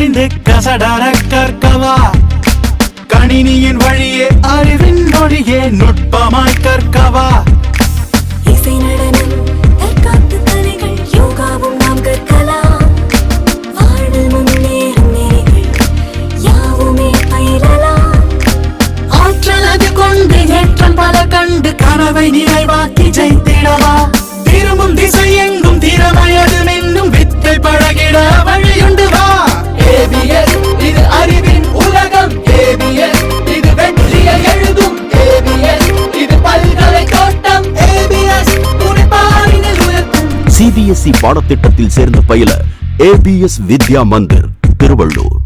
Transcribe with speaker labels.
Speaker 1: கரைந்து கசடர கற்கவா கணினியின் வழியே அறிவின் மொழியே நுட்பமாய் கற்கவா
Speaker 2: இசை நடனம் தற்காப்பு கலைகள் யோகாவும் நாம் கற்கலாம் வாழ்வில் முன்னேறும் நெறிகள் யாவுமே பயிலலாம்
Speaker 1: ஆற்றல் அது கொண்டு ஏற்றம் பல கண்டு கனவை நிறைவாக்கி ஜெயித்திடவா திரும்பும் திசை எங்கும் திறமையது மின்னும் வித்தை பழகிட வழியுண்டு வா ABS இது அறிவின் உலகம் ABS இது வெற்றியை எழுதும் ABS இது பல்கலை தோட்டம் ABS துணிப்பாரினில் உயர்த்தும்
Speaker 3: CBSE பாடத்திட்டத்தில் சேர்ந்து பயில ABS வித்யா மந்திர் திருவள்ளூர்.